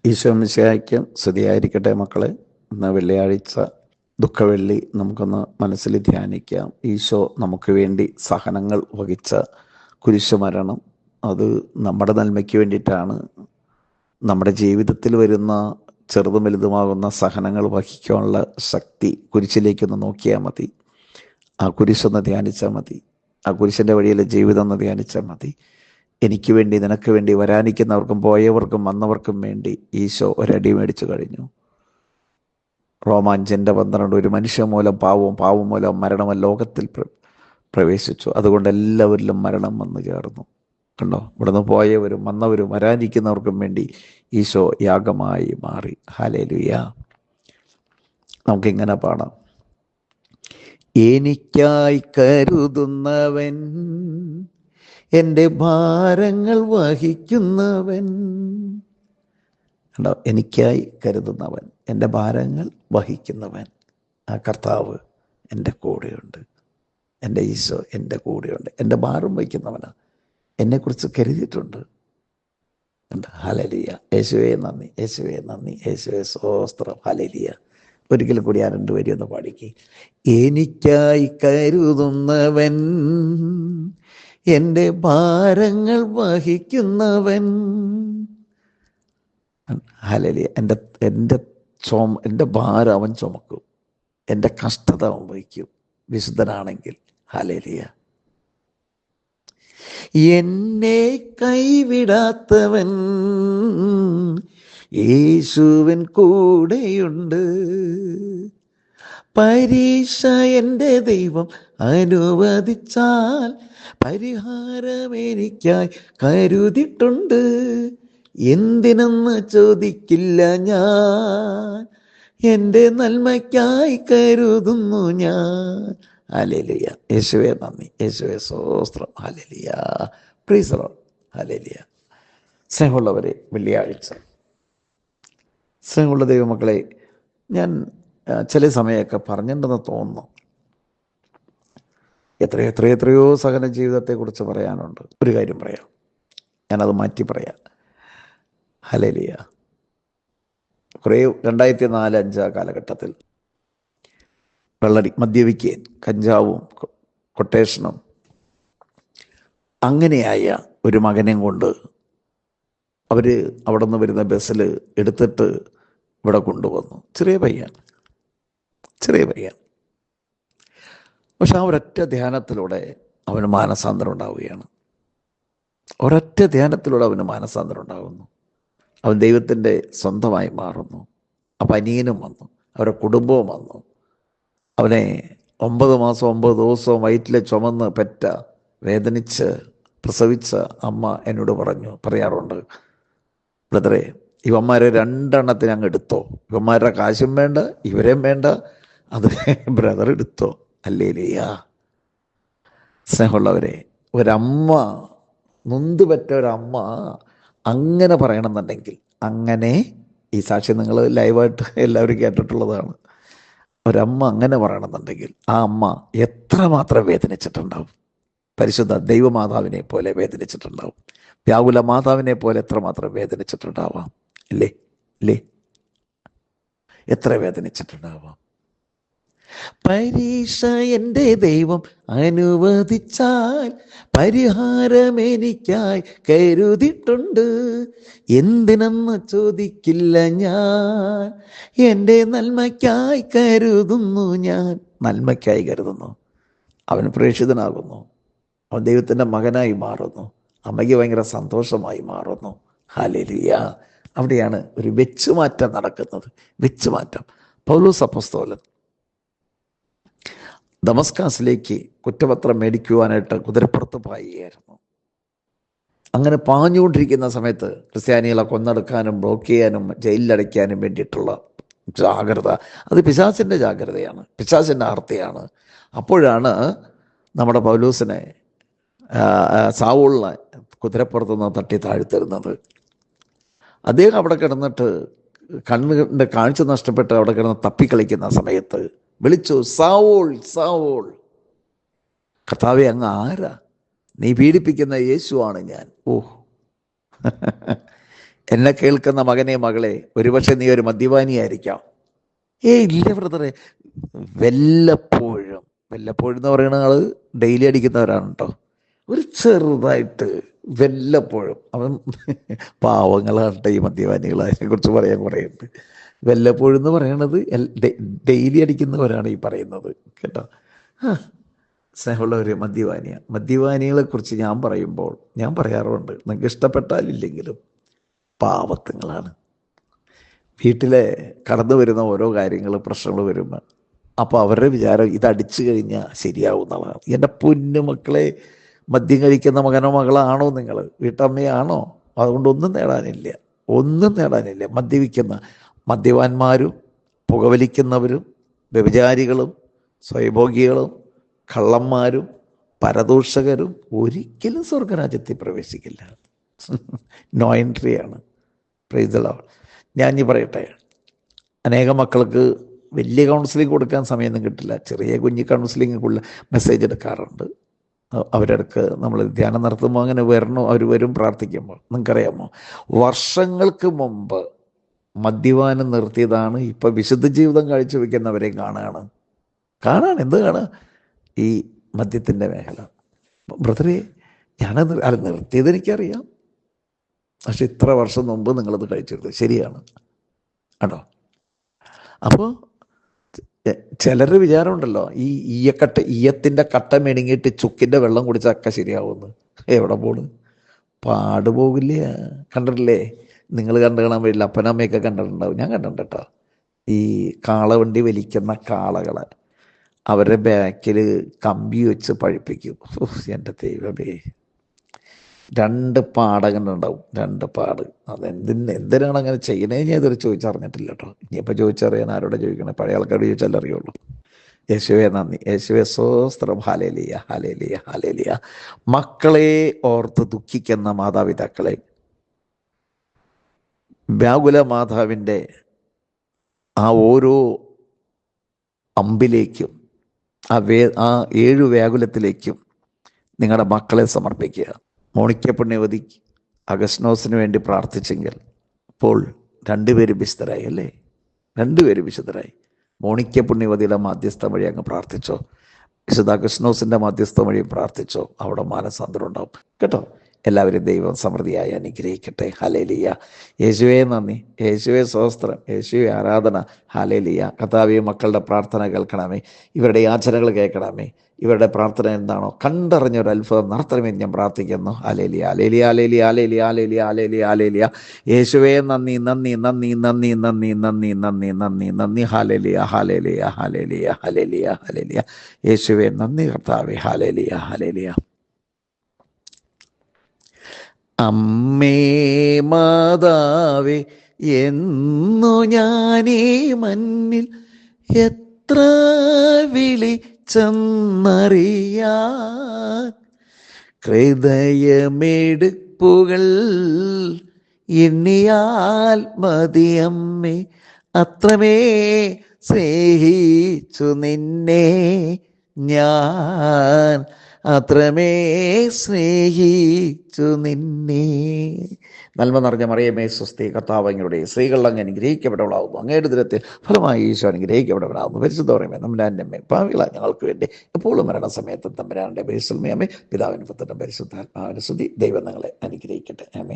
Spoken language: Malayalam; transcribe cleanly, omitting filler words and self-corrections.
ഈശോ മിശിഹായ്ക്ക് സ്തുതിയായിരിക്കട്ടെ മക്കളെ. ഇന്ന് വെള്ളിയാഴ്ച ദുഃഖവെള്ളി. നമുക്കൊന്ന് മനസ്സിൽ ധ്യാനിക്കാം. ഈശോ നമുക്ക് വേണ്ടി സഹനങ്ങൾ വഹിച്ച കുരിശുമരണം, അത് നമ്മുടെ നന്മയ്ക്ക് വേണ്ടിയിട്ടാണ്. നമ്മുടെ ജീവിതത്തിൽ വരുന്ന ചെറുതും വലുതുമാകുന്ന സഹനങ്ങൾ വഹിക്കാനുള്ള ശക്തി കുരിശിലേക്കൊന്ന് നോക്കിയാൽ മതി. ആ കുരിശൊന്ന് ധ്യാനിച്ചാൽ മതി. ആ കുരിശിൻ്റെ വഴിയിലെ ജീവിതം ഒന്ന് ധ്യാനിച്ചാൽ മതി. എനിക്ക് വേണ്ടി, നിനക്ക് വേണ്ടി, വരാനിക്കുന്നവർക്കും പോയവർക്കും വന്നവർക്കും വേണ്ടി ഈശോ ഒരടി മേടിച്ചു കഴിഞ്ഞു. റോമാ 5:12 ഒരു മനുഷ്യ മൂലം പാവം മൂലം മരണം ലോകത്തിൽ പ്രവേശിച്ചു. അതുകൊണ്ട് എല്ലാവരിലും മരണം വന്നു ചേർന്നു. കണ്ടോ, ഇവിടുന്ന് പോയവരും വന്നവരും വരാനിരിക്കുന്നവർക്കും വേണ്ടി ഈശോ യാഗമായി മാറി. ഹല്ലേലൂയ. നമുക്കിങ്ങനെ പാടാം. എനിക്കായി കരുതുന്നവൻ, എൻ്റെ ഭാരങ്ങൾ വഹിക്കുന്നവൻ. കണ്ടോ, എനിക്കായി കരുതുന്നവൻ, എൻ്റെ ഭാരങ്ങൾ വഹിക്കുന്നവൻ. ആ കർത്താവ് എൻ്റെ കൂടെയുണ്ട്. എൻ്റെ ഈശോ എൻ്റെ കൂടെയുണ്ട്. എൻ്റെ ഭാരം വഹിക്കുന്നവനാണ്. എന്നെക്കുറിച്ച് കരുതിയിട്ടുണ്ട്. ഹല്ലേലൂയ. യേശുവേ നന്ദി, യേശുവേ നന്ദി, യേശുവേ സ്തോത്രം. ഹല്ലേലൂയ. ഒരിക്കലും കൂടി ആ രണ്ടുപേരും ഒന്ന് പാടിക്ക്. എനിക്കായി കരുതുന്നവൻ, എൻ്റെ ഭാരങ്ങൾ വഹിക്കുന്നവൻ. ഹല്ലേലൂയ. എൻ്റെ ഭാരം അവൻ ചുമക്കും, എൻ്റെ കഷ്ടത അവൻ വഹിക്കും. വിശുദ്ധനാണെങ്കിൽ. ഹല്ലേലൂയ. എന്നെ കൈവിടാത്തവൻ, യേശുവിൻ കൂടെയുണ്ട്. പരീക്ഷ എൻ്റെ ദൈവം അനുവദിച്ചാൽ പരിഹാരം എനിക്കായി കരുതിയിട്ടുണ്ട്. എന്തിനെന്ന് ചോദിക്കില്ല ഞാൻ, എൻ്റെ നന്മയ്ക്കായി കരുതുന്നു ഞാൻ. ഹല്ലേലൂയ. യേശുവേ നന്ദി, യേശുവേ സ്തോത്രം. Hallelujah. Price the Lord. Hallelujah. സ്നേഹമുള്ളവരെ, വെള്ളിയാഴ്ച, സ്നേഹമുള്ള ദൈവമക്കളെ, ഞാൻ ചില സമയമൊക്കെ പറഞ്ഞിട്ടുണ്ടെന്ന് തോന്നുന്നു. എത്രയോ സഹന ജീവിതത്തെക്കുറിച്ച് പറയാനുണ്ട്. ഒരു കാര്യം പറയാം, ഞാനത് മാറ്റി പറയാം. ഹല്ലേലൂയ. 2004-2005 കാലഘട്ടത്തിൽ മദ്യപിക്കുകയും കഞ്ചാവും കൊട്ടേഷനും അങ്ങനെയായ ഒരു മകനെയും കൊണ്ട് അവർ അവിടെ നിന്ന് വരുന്ന ബസ്സിൽ എടുത്തിട്ട് ഇവിടെ കൊണ്ടുവന്നു. ചെറിയ പയ്യൻ. പക്ഷെ ആ ഒരൊറ്റ ധ്യാനത്തിലൂടെ അവന് മാനസാന്തരം ഉണ്ടാവുകയാണ്. ഒരൊറ്റ ധ്യാനത്തിലൂടെ അവന് മാനസാന്തരം ഉണ്ടാകുന്നു. അവൻ ദൈവത്തിൻ്റെ സ്വന്തമായി മാറുന്നു. അപ്പം അനിയനും വന്നു, അവരുടെ കുടുംബവും വന്നു. അവനെ 9 മാസം 9 ദിവസവും വയറ്റിലെ ചുമന്ന് പെറ്റ വേദനിച്ച് പ്രസവിച്ച അമ്മ എന്നോട് പറയാറുണ്ട്, ബ്രദറെ, ഇവന്മാരെ 2 എണ്ണത്തിന് അങ്ങ് എടുത്തോ. ഇവന്മാരുടെ കാശും വേണ്ട, ഇവരെയും വേണ്ട, അത് ബ്രദർ എടുത്തോ. ഹല്ലേലൂയ. സ്നേഹമുള്ളവരെ, ഒരമ്മ, നൊന്തുപറ്റ ഒരമ്മ അങ്ങനെ പറയണമെന്നുണ്ടെങ്കിൽ, അങ്ങനെ ഈ സാക്ഷ്യം നിങ്ങൾ ലൈവായിട്ട് എല്ലാവരും കേട്ടിട്ടുള്ളതാണ്. ഒരമ്മ അങ്ങനെ പറയണമെന്നുണ്ടെങ്കിൽ ആ അമ്മ എത്രമാത്രം വേദനിച്ചിട്ടുണ്ടാവും. പരിശുദ്ധ ദൈവമാതാവിനെ പോലെ വേദനിച്ചിട്ടുണ്ടാവും. വ്യാകുല മാതാവിനെ പോലെ എത്രമാത്രം വേദനിച്ചിട്ടുണ്ടാവാം. അല്ലേ? എത്ര വേദനിച്ചിട്ടുണ്ടാവാം. പരീക്ഷ എൻ്റെ ദൈവം അനുവദിച്ചാൽ പരിഹാരം എനിക്കായി കരുതിയിട്ടുണ്ട്. എന്തിനെന്ന് ചോദിക്കില്ല ഞാൻ, എൻ്റെ നന്മയ്ക്കായി കരുതുന്നു ഞാൻ. നന്മയ്ക്കായി കരുതുന്നു. അവൻ പ്രേക്ഷിതനാകുന്നു. അവൻ ദൈവത്തിൻ്റെ മകനായി മാറുന്നു. അമ്മയ്ക്ക് ഭയങ്കര സന്തോഷമായി മാറുന്നു. ഹല്ലേലൂയ. അവിടെയാണ് ഒരു വെച്ചുമാറ്റം നടക്കുന്നത്. വെച്ചുമാറ്റം. പൗലോസ് അപ്പോസ്തലൻ ദമസ്കസിലേക്ക് കുറ്റപത്രം മേടിക്കുവാനായിട്ട് കുതിരപ്പുറത്ത് പായുകയായിരുന്നു. അങ്ങനെ പാഞ്ഞുകൊണ്ടിരിക്കുന്ന സമയത്ത് ക്രിസ്ത്യാനികളെ കൊന്നെടുക്കാനും ബ്ലോക്ക് ചെയ്യാനും ജയിലിലടയ്ക്കാനും വേണ്ടിയിട്ടുള്ള ജാഗ്രത, അത് പിശാചിൻ്റെ ജാഗ്രതയാണ്, പിശാചിൻ്റെ ആർത്തിയാണ്. അപ്പോഴാണ് നമ്മുടെ പൗലോസിനെ, സാവൂളിനെ കുതിരപ്പുറത്തുനിന്ന് തട്ടി താഴ്ത്തിരുന്നത്. അദ്ദേഹം അവിടെ കിടന്നിട്ട് കണ്ണിൻ്റെ കാഴ്ച നഷ്ടപ്പെട്ട് അവിടെ കിടന്ന് തപ്പിക്കളിക്കുന്ന സമയത്ത് വിളിച്ചു, സാവൂൾ, സാവൂൾ. കർത്താവേ, അങ്ങ് ആരാ? നീ പീഡിപ്പിക്കുന്ന യേശുവാണ് ഞാൻ. എന്നെ കേൾക്കുന്ന മകനെ മകളെ, ഒരുപക്ഷെ നീ ഒരു മദ്യപാനിയായിരിക്കാം. ഇല്ല ബ്രദറെ, വല്ലപ്പോഴും, വല്ലപ്പോഴും എന്ന് പറയുന്ന ആള് ഡെയിലി അടിക്കുന്നവരാണ് കേട്ടോ. ഒരു ചെറുതായിട്ട് വല്ലപ്പോഴും, അവൻ പാവങ്ങളാട്ടെ ഈ മദ്യപാനികൾ, അതിനെക്കുറിച്ച് പറയാൻ കുറേയുണ്ട്. വല്ലപ്പോഴും എന്ന് പറയണത് ഡെയിലി അടിക്കുന്നവരാണ് ഈ പറയുന്നത് കേട്ടോ. സ്നേഹമുള്ളവർ, മദ്യപാനികളെ കുറിച്ച് ഞാൻ പറയുമ്പോൾ ഞാൻ പറയാറുണ്ട്, നിങ്ങൾക്ക് ഇഷ്ടപ്പെട്ടാലില്ലെങ്കിലും പാവത്തുങ്ങളാണ്. വീട്ടിലെ കടന്നു വരുന്ന ഓരോ കാര്യങ്ങൾ, പ്രശ്നങ്ങൾ വരുമ്പോൾ അപ്പോൾ അവരുടെ വിചാരം ഇതടിച്ചു കഴിഞ്ഞാൽ ശരിയാവും എന്നുള്ളതാണ്. എൻ്റെ പൊന്നു മക്കളെ, മദ്യം കഴിക്കുന്ന മകനോ മകളാണോ നിങ്ങൾ, വീട്ടമ്മയാണോ, അതുകൊണ്ടൊന്നും നേടാനില്ല, ഒന്നും നേടാനില്ല. മദ്യപാന്മാരും പുകവലിക്കുന്നവരും വ്യഭിചാരികളും സ്വയഭോഗികളും കള്ളന്മാരും പരദൂഷകരും ഒരിക്കലും സ്വർഗരാജ്യത്തിൽ പ്രവേശിക്കില്ല. നോ എൻട്രിയാണ്. Praise the lord. ഞാൻ ഇനി പറയട്ടെ, അനേകം മക്കൾക്ക് വലിയ കൗൺസിലിംഗ് കൊടുക്കാൻ സമയമൊന്നും കിട്ടില്ല. ചെറിയ കുഞ്ഞ് കൗൺസിലിംഗ് മെസ്സേജ് എടുക്കാറുണ്ട്. അവരടുക്ക് നമ്മൾ ധ്യാനം നടത്തുമ്പോൾ അങ്ങനെ വരണോ, അവർ വരും പ്രാർത്ഥിക്കുമ്പോൾ. നിങ്ങൾക്കറിയാമോ, വർഷങ്ങൾക്ക് മുമ്പ് മദ്യപാനം നിർത്തിയതാണ് ഇപ്പോൾ വിശുദ്ധ ജീവിതം കാഴ്ചവെക്കുന്നവരെ കാണാണ്. എന്ത് കാണുക? ഈ മദ്യത്തിൻ്റെ മേഖല. ബ്രദറെ, ഞാനത് നിർത്തിയത് എനിക്കറിയാം, പക്ഷെ ഇത്ര വർഷം മുമ്പ് നിങ്ങളത് കഴിച്ചിരുന്നു. ശരിയാണ് കേട്ടോ. അപ്പോൾ ചിലർ വിചാരമുണ്ടല്ലോ, ഈ ഈയത്തിൻ്റെ കട്ട മെണുങ്ങിയിട്ട് ചുക്കിൻ്റെ വെള്ളം കുടിച്ചൊക്കെ ശരിയാവുമെന്ന്. എവിടെ പോണ്? പാടുപോകില്ല. കണ്ടിട്ടില്ലേ? നിങ്ങൾ കാണാൻ പറ്റില്ല, അപ്പനമ്മയൊക്കെ കണ്ടിട്ടുണ്ടാവും. ഞാൻ കണ്ടിട്ടുണ്ട് കേട്ടോ. ഈ കാളവണ്ടി വലിക്കുന്ന കാളകളെ അവരുടെ ബാക്കിൽ കമ്പി വെച്ച് പഴിപ്പിക്കും. എൻ്റെ ദൈവമേ, 2 പാട കണ്ടുണ്ടാവും, 2 പാട്. എന്തിനാണ് അങ്ങനെ ചെയ്യണേ ഞാൻ ഇതൊരു ചോദിച്ചറിഞ്ഞിട്ടില്ല കേട്ടോ. ഇനിയിപ്പോൾ ചോദിച്ചറിയാൻ ആരോടെ ചോദിക്കണേ? പഴയ ആൾക്കാരോട് ചോദിച്ചാൽ അറിയുള്ളൂ. യേശുവേ നന്ദി, യേശുവേ സ്വസ്ത്രം. Hallelujah, hallelujah, hallelujah. മക്കളെ ഓർത്ത് ദുഃഖിക്കുന്ന മാതാപിതാക്കളെ, വ്യാകുല മാതാവിൻ്റെ ആ ഓരോ അമ്പിലേക്കും ആ 7 വ്യാകുലത്തിലേക്കും നിങ്ങളുടെ മക്കളെ സമർപ്പിക്കുക. മോണിക്ക പുണ്യവതി അഗസ്നോസിന് വേണ്ടി പ്രാർത്ഥിച്ചെങ്കിൽ ഇപ്പോൾ 2 പേരും വിശുദ്ധരായി അല്ലേ? 2 പേരും വിശുദ്ധരായി. മോണിക്ക പുണ്യവതിയുടെ മാധ്യസ്ഥം വഴി അങ്ങ് പ്രാർത്ഥിച്ചോ, വിശുദ്ധ അഗസ്നോസിൻ്റെ മാധ്യസ്ഥം വഴി പ്രാർത്ഥിച്ചോ, അവിടെ മാനസാന്തരം ഉണ്ടാവും കേട്ടോ. എല്ലാവരും ദൈവം സമൃദ്ധിയായി അനുഗ്രഹിക്കട്ടെ. ഹല്ലേലൂയ. യേശുവേ നന്ദി, യേശുവേ സ്തോത്രം, യേശുവേ ആരാധന. ഹല്ലേലൂയ. കർത്താവേ, മക്കളുടെ പ്രാർത്ഥന കേൾക്കണമേ, ഇവരുടെ യാചനകൾ കേൾക്കണമേ. ഇവരുടെ പ്രാർത്ഥന എന്താണോ കണ്ടറിഞ്ഞൊരു അത്ഭുതം നടത്തണമെന്ന് ഞാൻ പ്രാർത്ഥിക്കുന്നു. Hallelujah, hallelujah, hallelujah, hallelujah, hallelujah, hallelujah. യേശുവേ നന്ദി, നന്ദി, നന്ദി, നന്ദി, നന്ദി, നന്ദി, നന്ദി, നന്ദി, നന്ദി. Hallelujah, hallelujah, hallelujah, hallelujah, hallelujah. യേശുവേ നന്ദി കർത്താവേ. Hallelujah, hallelujah. അമ്മേ മാതാവേ, എന്നു ഞാനീ മണ്ണിൽ എത്ര വിളിച്ചെന്നറിയാൻ, ഹൃദയമെടുപ്പുകൾ എണ്ണിയാൽ മതിയമ്മേ, അത്രമേ സ്നേഹിച്ചു നിന്നെ ഞാൻ, അത്രമേ സ്നേഹിച്ചു നിന്നെ. നന്മ നിറഞ്ഞ മറിയമേ സ്വസ്തി, കർത്താവ് അങ്ങയുടെ സ്ത്രീകൾ അങ്ങ് അനുഗ്രഹിക്കപ്പെട്ടവളാവുന്നു, അങ്ങയുടെ ദുരത്തിൽ ഫലമായി ഈശോ അനുഗ്രഹിക്കപ്പെട്ടവനാകുന്നു. പരിശുദ്ധ പറയുമേ, നമ്മുടെ അന്നമ്മേ, പാവികളാ ഞങ്ങൾക്ക് വേണ്ടി എപ്പോഴും മരണസമയത്ത് തമ്പുരാന്റെ ബേസൽമേ, അമ്മേ, പിതാവിന് പുത്രനും പരിശുദ്ധാത്മാവിന് സ്തുതി. ദൈവം നിങ്ങളെ അനുഗ്രഹിക്കട്ടെ. ആമേൻ.